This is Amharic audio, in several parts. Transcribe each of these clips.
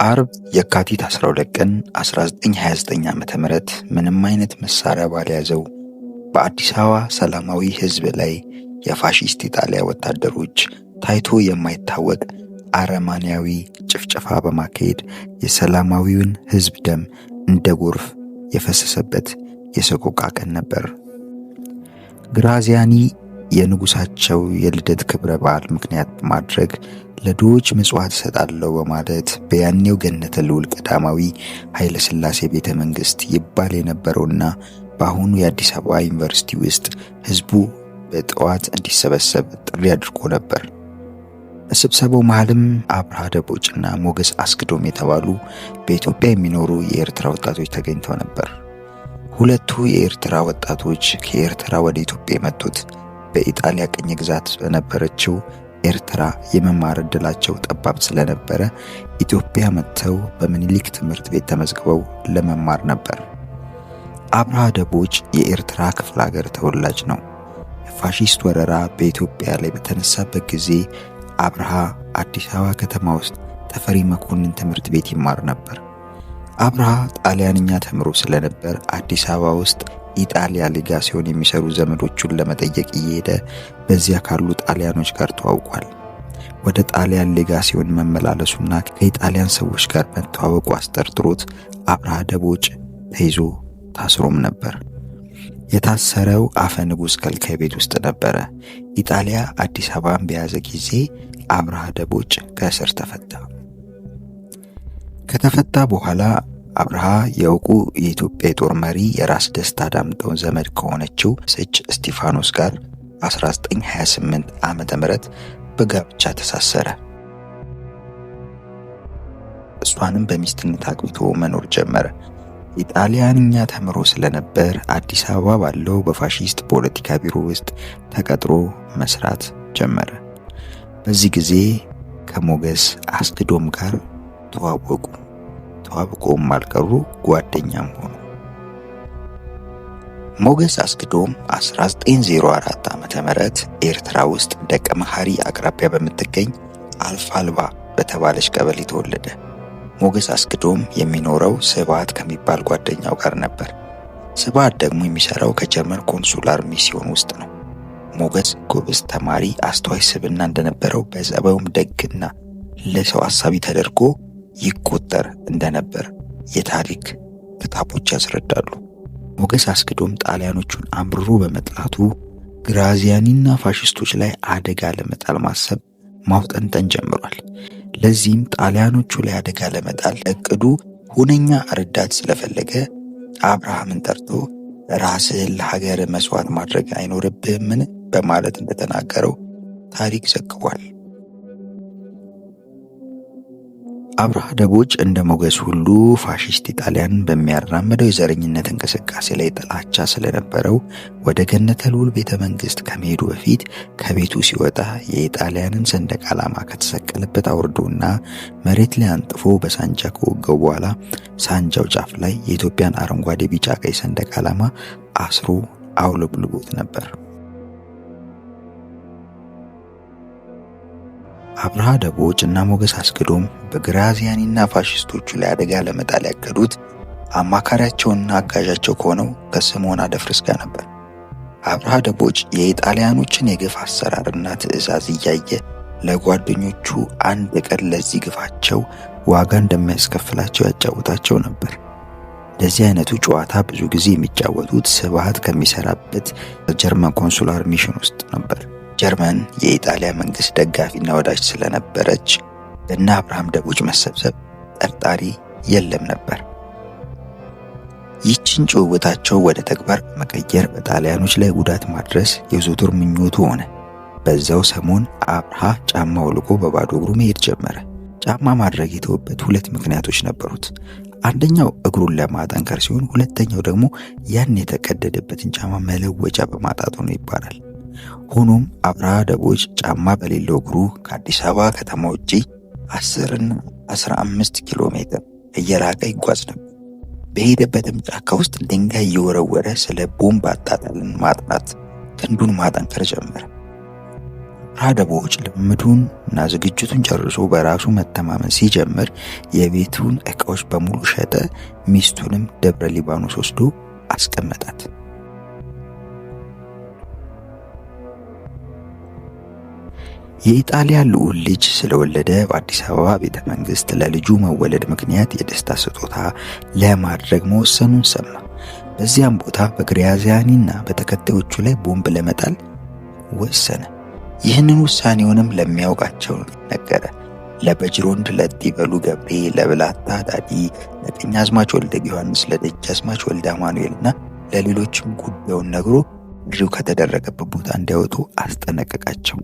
አርብ የካቲት 12 ቀን 1929 ዓ.ም ምንም አይነት መሳሪያ ባልያዘው በአዲስ አበባ ሰላማዊ ሕዝብ ላይ የፋሺስት ኢጣሊያ ወታደሮች ታይቶ የማይታወቅ አረመኔያዊ ጭፍጨፋ በማካሄድ የሰላማዊውን ሕዝብ ደም እንደ ጎርፍ የፈሰሰበት የሰቆቃ ቀን ነበር። ግራዚያኒ የንጉሳቸው የልደት ክብረ በዓል ምክንያት በማድረግ ለድሆች ምጽዋት እሰጣለሁ በማለት በያኔው ገነተ ልዑል ቀዳማዊ ኃይለ ሥላሴ ቤተ መንግሥት ይባል የነበረውና በአሁኑ የአዲስ አበባ ዩኒቨርሲቲ ውስጥ ሕዝቡ በጠዋት እንዲሰበሰብ ጥሪ አድርጎ ነበር። በስብሰባው መሃልም አብርሃ ደቦጭና ሞገስ አስገዶም የተባሉ በኢትዮጵያ የሚኖሩ የኤርትራ ወጣቶች ተገኝተው ነበር። ሁለቱ የኤርትራ ወጣቶች ከኤርትራ ወደ ኢትዮጵያ የመጡት በኢጣሊያ ቅኝ ግዛት በነበረችው ኤርትራ የመማር ዕድላቸው ጠባብ ስለነበረ ኢትዮጵያ መጥተው በምኒልክ ትምህርት ቤት ተመዝግበው ለመማር ነበር። አብርሃ ደቦጭ የኤርትራ ክፍለ ሀገር ተወላጅ ነው። የፋሺስት ወረራ በኢትዮጵያ ላይ በተነሳበት ጊዜ አብርሃ አዲስ አበባ ከተማ ውስጥ ተፈሪ መኮንን ትምህርት ቤት ይማር ነበር። አብርሃ ጣሊያንኛ ተምሮ ስለነበር አዲስ አበባ ውስጥ ኢጣሊያ ሌጋሲዮን የሚሰሩ ዘመዶቹን ለመጠየቅ እየሄደ በዚያ ካሉ ጣሊያኖች ጋር ተዋውቋል። ወደ ጣሊያን ሌጋሲዮን መመላለሱና ከኢጣሊያን ሰዎች ጋር መተዋወቁ አስጠርጥሮት አብርሃ ደቦጭ ተይዞ ታስሮም ነበር። የታሰረው አፈ ንጉሥ ከልካይ ቤት ውስጥ ነበረ። ኢጣሊያ አዲስ አበባን በያዘ ጊዜ አብርሃ ደቦጭ ከእስር ተፈታ። ከተፈታ በኋላ አብርሃ የእውቁ የኢትዮጵያ የጦር መሪ የራስ ደስታ ዳምጠው ዘመድ ከሆነችው ሰች እስጢፋኖስ ጋር 1928 ዓመተ ምህረት በጋብቻ ተሳሰረ። እሷንም በሚስትነት አግብቶ መኖር ጀመረ። ኢጣሊያንኛ ተምሮ ስለነበር አዲስ አበባ ባለው በፋሺስት ፖለቲካ ቢሮ ውስጥ ተቀጥሮ መስራት ጀመረ። በዚህ ጊዜ ከሞገስ አስገዶም ጋር ተዋውቀውም አልቀሩ፣ ጓደኛም ሆኑ። ሞገስ አስገዶም 1904 ዓመተ ምህረት ኤርትራ ውስጥ ደቀ መሐሪ አቅራቢያ በምትገኝ አልፋልባ በተባለች ቀበሌ ተወለደ። ሞገስ አስገዶም የሚኖረው ስብዓት ከሚባል ጓደኛው ጋር ነበር። ስብዓት ደግሞ የሚሰራው ከጀርመን ኮንሱላር ሚስዮን ውስጥ ነው። ሞገስ ጎበዝ ተማሪ፣ አስተዋይ ስብዕና እንደነበረው በጸባዩም ደግና ለሰው አሳቢ ተደርጎ ይቆጠር እንደነበር የታሪክ ክታቦች ያስረዳሉ። ሞገስ አስገዶም ጣሊያኖቹን አምርሮ በመጥላቱ ግራዚያኒና ፋሺስቶች ላይ አደጋ ለመጣል ማሰብ ማውጠንጠን ጀምሯል። ለዚህም ጣሊያኖቹ ላይ አደጋ ለመጣል እቅዱ ሁነኛ ረዳት ስለፈለገ አብርሃምን ጠርቶ ራስህን ለሀገር መስዋዕት ማድረግ አይኖርብህምን በማለት እንደተናገረው ታሪክ ዘግቧል። አብርሃ ደቦጭ እንደ ሞገስ ሁሉ ፋሺስት ኢጣሊያን በሚያራምደው የዘረኝነት እንቅስቃሴ ላይ ጥላቻ ስለነበረው ወደ ገነተ ልዑል ቤተ መንግሥት ከመሄዱ በፊት ከቤቱ ሲወጣ የኢጣሊያንን ሰንደቅ ዓላማ ከተሰቀለበት አውርዶና መሬት ላይ አንጥፎ በሳንጃ ከወጋው በኋላ ሳንጃው ጫፍ ላይ የኢትዮጵያን አረንጓዴ፣ ቢጫ፣ ቀይ ሰንደቅ ዓላማ አስሮ አውለብልቦት ነበር። አብርሃ ደቦጭ እና ሞገስ አስገዶም በግራዚያኒና ፋሺስቶቹ ላይ አደጋ ለመጣል ያቀዱት አማካሪያቸውና አጋዣቸው ከሆነው ከስምዖን አደፍርስ ጋር ነበር። አብርሃ ደቦጭ የኢጣሊያኖችን የግፍ አሰራርና ትዕዛዝ እያየ ለጓደኞቹ አንድ ቀን ለዚህ ግፋቸው ዋጋ እንደሚያስከፍላቸው ያጫውታቸው ነበር። ለዚህ አይነቱ ጨዋታ ብዙ ጊዜ የሚጫወቱት ስብዓት ከሚሰራበት ጀርመን ኮንሱላር ሚሽን ውስጥ ነበር። ጀርመን የኢጣሊያ መንግስት ደጋፊና ወዳጅ ስለነበረች እና አብርሃም ደቦጭ መሰብሰብ ጠርጣሪ የለም ነበር። ይህችን ጭውውታቸው ወደ ተግባር መቀየር በጣሊያኖች ላይ ጉዳት ማድረስ የዘወትር ምኞቱ ሆነ። በዛው ሰሞን አብርሃ ጫማ አውልቆ በባዶ እግሩ መሄድ ጀመረ። ጫማ ማድረግ የተወበት ሁለት ምክንያቶች ነበሩት። አንደኛው እግሩን ለማጠንከር ሲሆን፣ ሁለተኛው ደግሞ ያን የተቀደደበትን ጫማ መለወጫ በማጣቱ ነው ይባላል። ሆኖም አብርሃ ደቦጭ ጫማ በሌለው እግሩ ከአዲስ አበባ ከተማ ውጪ 10 እና 15 ኪሎ ሜትር እየራቀ ይጓዝ ነበር። በሄደበትም ጫካ ውስጥ ድንጋይ እየወረወረ ስለ ቦምብ አጣጣልን ማጥናት ክንዱን ማጠንከር ጀመረ። አብርሃ ደቦጭ ልምምዱን እና ዝግጅቱን ጨርሶ በራሱ መተማመን ሲጀምር የቤቱን ዕቃዎች በሙሉ ሸጠ። ሚስቱንም ደብረ ሊባኖስ ወስዶ አስቀመጣት። የኢጣሊያ ልዑል ልጅ ስለወለደ በአዲስ አበባ ቤተ መንግስት ለልጁ መወለድ ምክንያት የደስታ ስጦታ ለማድረግ መወሰኑን ሰማ። በዚያም ቦታ በግራዚያኒና በተከታዮቹ ላይ ቦምብ ለመጣል ወሰነ። ይህንን ውሳኔውንም ለሚያውቃቸው ነገረ። ለበጅሮንድ ለጢበሉ ገብሬ፣ ለብላታ ዳዲ፣ ለቀኛዝማች ወልደ ዮሐንስ፣ ለደጃዝማች ወልደ አማኑኤልና ለሌሎችም ጉዳዩን ነግሮ ድሪው ከተደረገበት ቦታ እንዲያወጡ አስጠነቀቃቸው።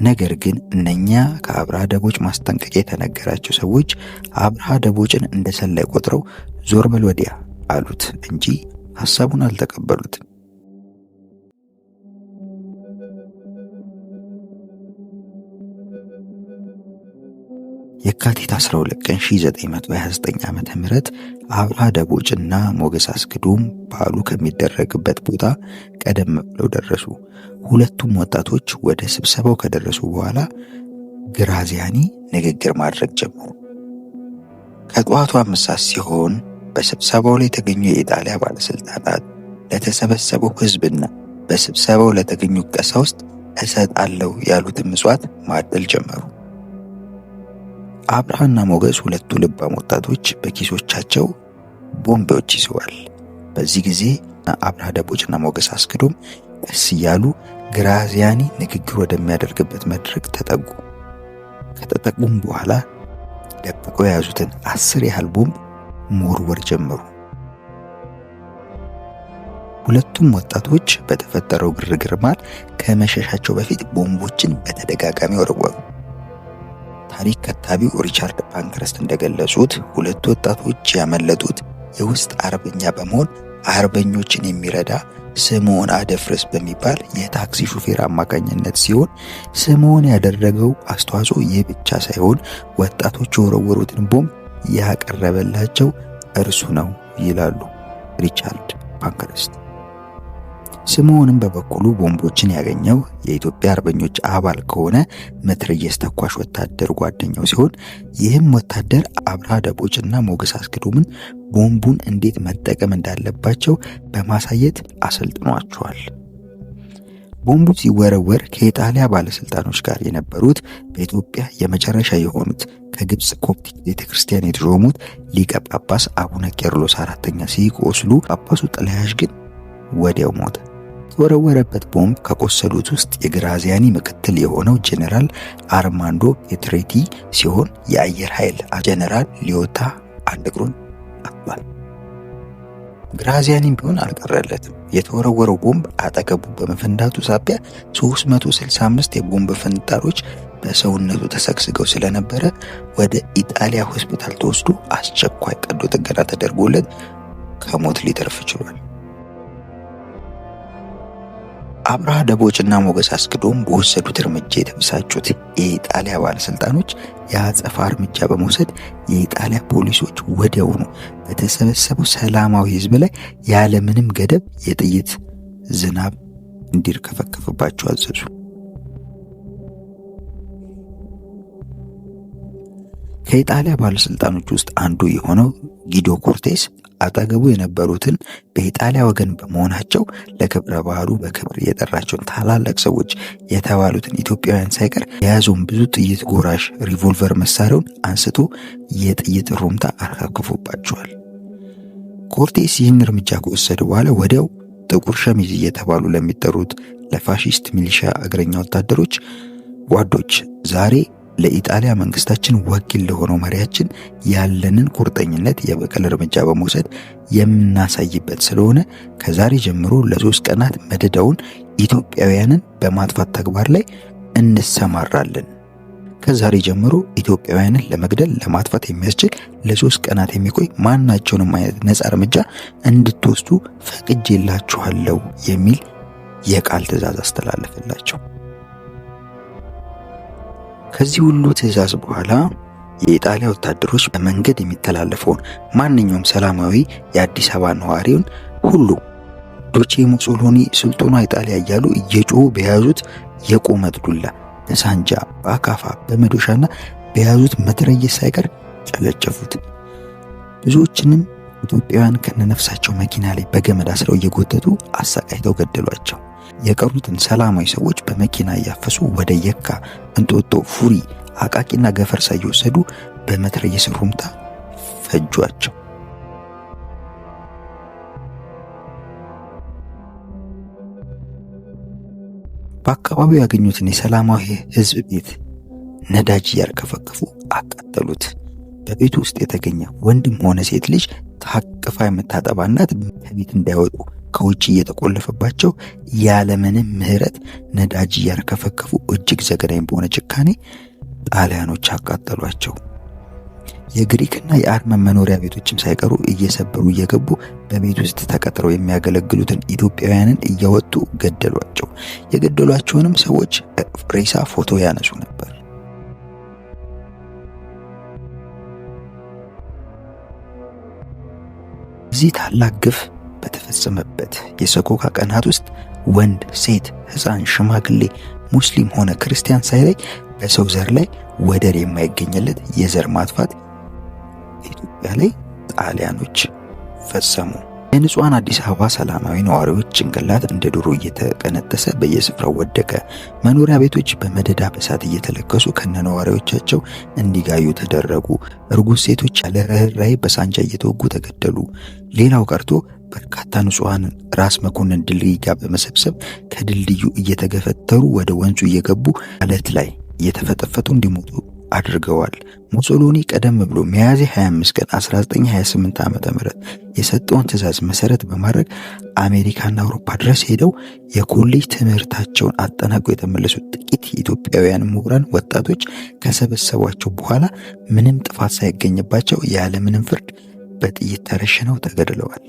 ነገር ግን እነኛ ከአብርሃ ደቦጭ ማስጠንቀቂያ የተነገራቸው ሰዎች አብርሃ ደቦጭን እንደ ሰላይ ቆጥረው ዞር በል ወዲያ አሉት እንጂ ሐሳቡን አልተቀበሉትም። የካቲት 12 ቀን 1929 ዓመተ ምህረት አብርሃ ደቦጭና ሞገስ አስገዶም በዓሉ ከሚደረግበት ቦታ ቀደም ብለው ደረሱ። ሁለቱም ወጣቶች ወደ ስብሰባው ከደረሱ በኋላ ግራዚያኒ ንግግር ማድረግ ጀመሩ። ከጠዋቱ 5 ሰዓት ሲሆን በስብሰባው ላይ የተገኙ የኢጣሊያ ባለስልጣናት ለተሰበሰበው ሕዝብና በስብሰባው ለተገኙ ቀሳውስት እሰጣለሁ ያሉትን ምጽዋት ማደል ጀመሩ። አብርሃና ሞገስ ሁለቱ ልባም ወጣቶች በኪሶቻቸው ቦምቦች ይዘዋል። በዚህ ጊዜ አብርሃ ደቦጭና ሞገስ አስገዶም ቀስ እያሉ ግራዚያኒ ንግግር ወደሚያደርግበት መድረክ ተጠጉ። ከተጠቁም በኋላ ደብቀው የያዙትን 10 ያህል ቦምብ መወርወር ጀመሩ። ሁለቱም ወጣቶች በተፈጠረው ግርግር መሃል ከመሸሻቸው በፊት ቦምቦችን በተደጋጋሚ ወረወሩ። ታሪክ ከታቢው ሪቻርድ ፓንክረስት እንደገለጹት ሁለቱ ወጣቶች ያመለጡት የውስጥ አርበኛ በመሆን አርበኞችን የሚረዳ ስምዖን አደፍርስ በሚባል የታክሲ ሹፌር አማካኝነት ሲሆን ስምዖን ያደረገው አስተዋጽኦ ይህ ብቻ ሳይሆን ወጣቶች የወረወሩትን ቦምብ ያቀረበላቸው እርሱ ነው ይላሉ ሪቻርድ ፓንክረስት። ስምዖንም በበኩሉ ቦምቦችን ያገኘው የኢትዮጵያ አርበኞች አባል ከሆነ መትረየስ ተኳሽ ወታደር ጓደኛው ሲሆን ይህም ወታደር አብርሃ ደቦጭና ሞገስ አስገዶምን ቦምቡን እንዴት መጠቀም እንዳለባቸው በማሳየት አሰልጥኗቸዋል። ቦምቡ ሲወረወር ከኢጣሊያ ባለስልጣኖች ጋር የነበሩት በኢትዮጵያ የመጨረሻ የሆኑት ከግብጽ ኮፕቲክ ቤተክርስቲያን የተሾሙት ሊቀ ጳጳስ አቡነ ቄርሎስ አራተኛ ሲቆስሉ ጳጳሱ ጥላያሽ ግን ወዲያው ሞተ። የተወረወረበት ቦምብ ከቆሰሉት ውስጥ የግራዚያኒ ምክትል የሆነው ጄኔራል አርማንዶ ፔትሬቲ ሲሆን የአየር ኃይል ጄኔራል ሊዮታ አንድ እግሩን አጥቷል። ግራዚያኒም ቢሆን አልቀረለትም። የተወረወረው ቦምብ አጠገቡ በመፈንዳቱ ሳቢያ 365 የቦምብ ፍንጣሮች በሰውነቱ ተሰግስገው ስለነበረ ወደ ኢጣሊያ ሆስፒታል ተወስዶ አስቸኳይ ቀዶ ጥገና ተደርጎለት ከሞት ሊተርፍ ችሏል። አብርሃ ደቦጭና ሞገስ አስገዶም በወሰዱት እርምጃ የተበሳጩት የኢጣሊያ ባለስልጣኖች የአጸፋ እርምጃ በመውሰድ የኢጣሊያ ፖሊሶች ወዲያውኑ በተሰበሰበው ሰላማዊ ሕዝብ ላይ ያለምንም ገደብ የጥይት ዝናብ እንዲርከፈከፍባቸው አዘዙ። ከኢጣሊያ ባለስልጣኖች ውስጥ አንዱ የሆነው ጊዶ ኮርቴስ አጠገቡ የነበሩትን በኢጣሊያ ወገን በመሆናቸው ለክብረ በዓሉ በክብር የጠራቸውን ታላላቅ ሰዎች የተባሉትን ኢትዮጵያውያን ሳይቀር የያዘውን ብዙ ጥይት ጎራሽ ሪቮልቨር መሳሪያውን አንስቶ የጥይት ሩምታ አርከፍክፎባቸዋል። ኮርቴስ ይህን እርምጃ ከወሰደ በኋላ ወዲያው ጥቁር ሸሚዝ እየተባሉ ለሚጠሩት ለፋሺስት ሚሊሻ እግረኛ ወታደሮች ጓዶች ዛሬ ለኢጣሊያ መንግስታችን ወኪል ለሆነው መሪያችን ያለንን ቁርጠኝነት የበቀል እርምጃ በመውሰድ የምናሳይበት ስለሆነ ከዛሬ ጀምሮ ለ3 ቀናት መደዳውን ኢትዮጵያውያንን በማጥፋት ተግባር ላይ እንሰማራለን። ከዛሬ ጀምሮ ኢትዮጵያውያንን ለመግደል ለማጥፋት የሚያስችል ለ3 ቀናት የሚቆይ ማናቸውንም አይነት ነፃ እርምጃ እንድትወስዱ ፈቅጄላችኋለሁ የሚል የቃል ትዕዛዝ አስተላለፈላቸው። ከዚህ ሁሉ ትዕዛዝ በኋላ የኢጣሊያ ወታደሮች በመንገድ የሚተላለፈውን ማንኛውም ሰላማዊ የአዲስ አበባ ነዋሪውን ሁሉ ዶቼ ሙሶሎኒ ስልጡኗ ኢጣሊያ እያሉ እየጮሁ በያዙት የቆመጥ ዱላ በሳንጃ በአካፋ በመዶሻና በያዙት መትረየስ ሳይቀር ጨለጨፉት። ብዙዎችንም ኢትዮጵያውያን ከነነፍሳቸው መኪና ላይ በገመድ አስረው እየጎተቱ አሰቃይተው ገደሏቸው። የቀሩትን ሰላማዊ ሰዎች በመኪና እያፈሱ ወደ የካ፣ እንጦጦ፣ ፉሪ፣ አቃቂና ገፈርሳ እየወሰዱ በመትረየስ ሩምታ ፈጇቸው። በአካባቢው ያገኙትን የሰላማዊ ሕዝብ ቤት ነዳጅ እያርከፈከፉ አቃጠሉት። በቤቱ ውስጥ የተገኘ ወንድም ሆነ ሴት ልጅ ታቅፋ የምታጠባ እናት ከቤት እንዳይወጡ ከውጭ እየተቆለፈባቸው ያለምንም ምሕረት ነዳጅ እያርከፈከፉ እጅግ ዘግናኝ በሆነ ጭካኔ ጣሊያኖች አቃጠሏቸው። የግሪክና የአርመን መኖሪያ ቤቶችም ሳይቀሩ እየሰበሩ እየገቡ በቤት ውስጥ ተቀጥረው የሚያገለግሉትን ኢትዮጵያውያንን እያወጡ ገደሏቸው። የገደሏቸውንም ሰዎች ሬሳ ፎቶ ያነሱ ነበር። እዚህ ታላቅ ግፍ በተፈጸመበት የሰቆቃ ቀናት ውስጥ ወንድ፣ ሴት፣ ሕፃን፣ ሽማግሌ፣ ሙስሊም ሆነ ክርስቲያን ሳይለይ በሰው ዘር ላይ ወደር የማይገኝለት የዘር ማጥፋት ኢትዮጵያ ላይ ጣሊያኖች ፈጸሙ። የንጹሃን አዲስ አበባ ሰላማዊ ነዋሪዎች ጭንቅላት እንደ ዶሮ እየተቀነጠሰ በየስፍራው ወደቀ። መኖሪያ ቤቶች በመደዳ በሳት እየተለከሱ ከነነዋሪዎቻቸው እንዲጋዩ ተደረጉ። እርጉዝ ሴቶች ያለ ርኅራኄ በሳንጃ እየተወጉ ተገደሉ። ሌላው ቀርቶ በርካታ ንጹሃን ራስ መኮንን ድልድይ ጋር በመሰብሰብ ከድልድዩ እየተገፈተሩ ወደ ወንዙ እየገቡ አለት ላይ እየተፈጠፈጡ እንዲሞቱ አድርገዋል። ሙሶሎኒ ቀደም ብሎ ሚያዝያ 25 ቀን 1928 ዓ.ም የሰጠውን ትዕዛዝ መሰረት በማድረግ አሜሪካና አውሮፓ ድረስ ሄደው የኮሌጅ ትምህርታቸውን አጠናቀው የተመለሱት ጥቂት የኢትዮጵያውያን ምሁራን ወጣቶች ከሰበሰቧቸው በኋላ ምንም ጥፋት ሳይገኝባቸው ያለ ምንም ፍርድ በጥይት ተረሽነው ተገድለዋል።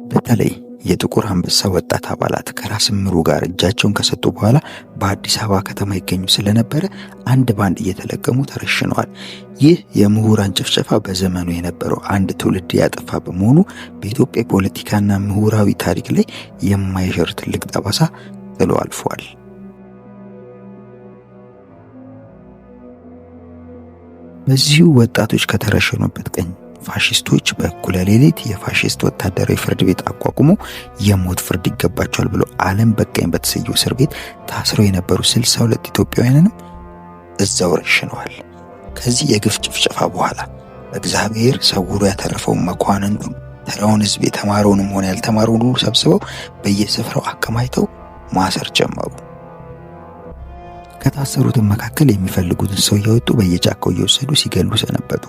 በተለይ የጥቁር አንበሳ ወጣት አባላት ከራስ ምሩ ጋር እጃቸውን ከሰጡ በኋላ በአዲስ አበባ ከተማ ይገኙ ስለነበረ አንድ ባንድ እየተለቀሙ ተረሽነዋል። ይህ የምሁራን ጭፍጨፋ በዘመኑ የነበረው አንድ ትውልድ ያጠፋ በመሆኑ በኢትዮጵያ ፖለቲካና ምሁራዊ ታሪክ ላይ የማይሽር ትልቅ ጠባሳ ጥሎ አልፏል። በዚሁ ወጣቶች ከተረሸኑበት ቀን ፋሺስቶች በእኩለ ሌሊት የፋሺስት ወታደራዊ ፍርድ ቤት አቋቁሞ የሞት ፍርድ ይገባቸዋል ብሎ ዓለም በቃኝ በተሰየው እስር ቤት ታስረው የነበሩ 62 ኢትዮጵያውያንንም እዛው ረሽነዋል። ከዚህ የግፍ ጭፍጨፋ በኋላ እግዚአብሔር ሰውሮ ያተረፈው መኳንንቱን ተራውን ሕዝብ የተማረውንም ሆነ ያልተማረውን ሁሉ ሰብስበው በየስፍራው አከማይተው ማሰር ጀመሩ። ከታሰሩትም መካከል የሚፈልጉትን ሰው እያወጡ በየጫካው እየወሰዱ ሲገሉ ሰነበቱ።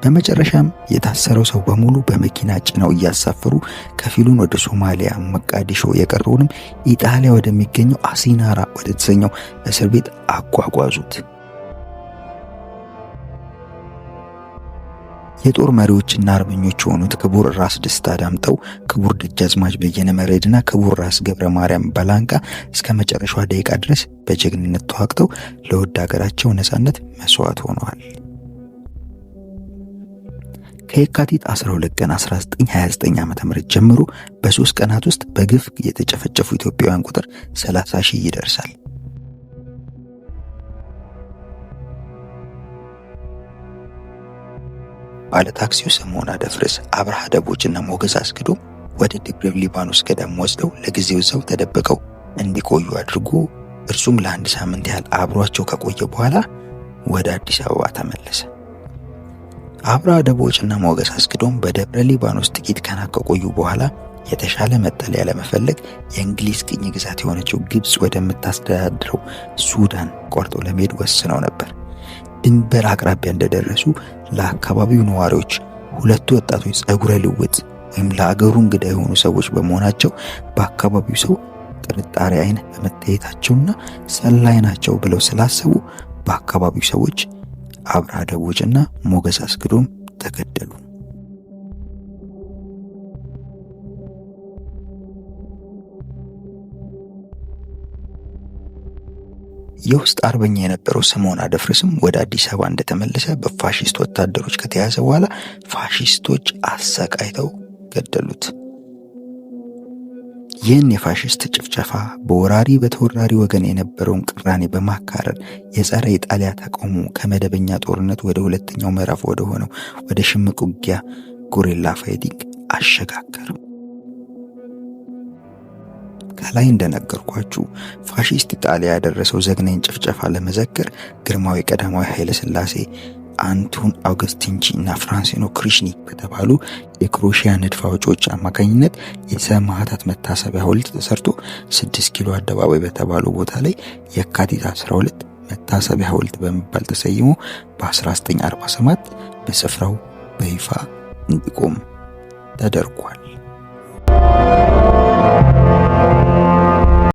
በመጨረሻም የታሰረው ሰው በሙሉ በመኪና ጭነው እያሳፈሩ ከፊሉን ወደ ሶማሊያ መቃዲሾ፣ የቀረውንም ኢጣሊያ ወደሚገኘው አሲናራ ወደ ተሰኘው እስር ቤት አጓጓዙት። የጦር መሪዎችና አርበኞች የሆኑት ክቡር ራስ ደስታ ዳምጠው፣ ክቡር ደጃዝማች በየነ መርዕድና ክቡር ራስ ገብረ ማርያም ባላንቃ እስከ መጨረሻዋ ደቂቃ ድረስ በጀግንነት ተዋግተው ለውድ ሀገራቸው ነጻነት መስዋዕት ሆነዋል። ከየካቲት 12 ቀን 1929 ዓ.ም ጀምሮ በ3 ቀናት ውስጥ በግፍ የተጨፈጨፉ ኢትዮጵያውያን ቁጥር 30,000 ይደርሳል። ባለ ታክሲው ስምዖን አደፍርስ፣ አብርሃ ደቦጭና ሞገስ አስገዶም ወደ ደብረ ሊባኖስ ገዳም ወስደው ለጊዜው እዛው ተደብቀው እንዲቆዩ አድርጎ እርሱም ለአንድ ሳምንት ያህል አብሯቸው ከቆየ በኋላ ወደ አዲስ አበባ ተመለሰ። አብርሃ ደቦጭና ሞገስ አስገዶም በደብረ ሊባኖስ ጥቂት ቀናት ከቆዩ በኋላ የተሻለ መጠለያ ለመፈለግ የእንግሊዝ ቅኝ ግዛት የሆነችው ግብጽ ወደምታስተዳድረው ሱዳን ቆርጠው ለመሄድ ወስነው ነበር። ድንበር አቅራቢያ እንደደረሱ ለአካባቢው ነዋሪዎች ሁለቱ ወጣቶች ጸጉረ ልውጥ ወይም ለአገሩ እንግዳ የሆኑ ሰዎች በመሆናቸው በአካባቢው ሰው ጥርጣሬ አይን በመታየታቸውና ሰላይ ናቸው ብለው ስላሰቡ በአካባቢው ሰዎች አብርሃ ደቦጭና ሞገስ አስገዶም ተገደሉ። የውስጥ አርበኛ የነበረው ስምዖን አደፍርስም ወደ አዲስ አበባ እንደተመለሰ በፋሺስት ወታደሮች ከተያዘ በኋላ ፋሺስቶች አሰቃይተው ገደሉት። ይህን የፋሽስት ጭፍጨፋ በወራሪ በተወራሪ ወገን የነበረውን ቅራኔ በማካረር የጸረ ኢጣሊያ ተቃውሞ ከመደበኛ ጦርነት ወደ ሁለተኛው ምዕራፍ ወደ ሆነው ወደ ሽምቅ ውጊያ ጉሪላ ፋይቲንግ አሸጋገረው። ከላይ እንደነገርኳችሁ ፋሺስት ኢጣሊያ ያደረሰው ዘግናኝ ጭፍጨፋ ለመዘከር ግርማዊ ቀዳማዊ ኃይለ ሥላሴ አንቱን አውግስቲንቺ እና ፍራንሲኖ ክሪሽኒ በተባሉ የክሮሺያ ንድፍ አውጪዎች አማካኝነት የሰማዕታት መታሰቢያ ሐውልት ተሰርቶ 6 ኪሎ አደባባይ በተባለው ቦታ ላይ የካቲት 12 መታሰቢያ ሐውልት በመባል ተሰይሞ በ1947 በስፍራው በይፋ እንዲቆም ተደርጓል።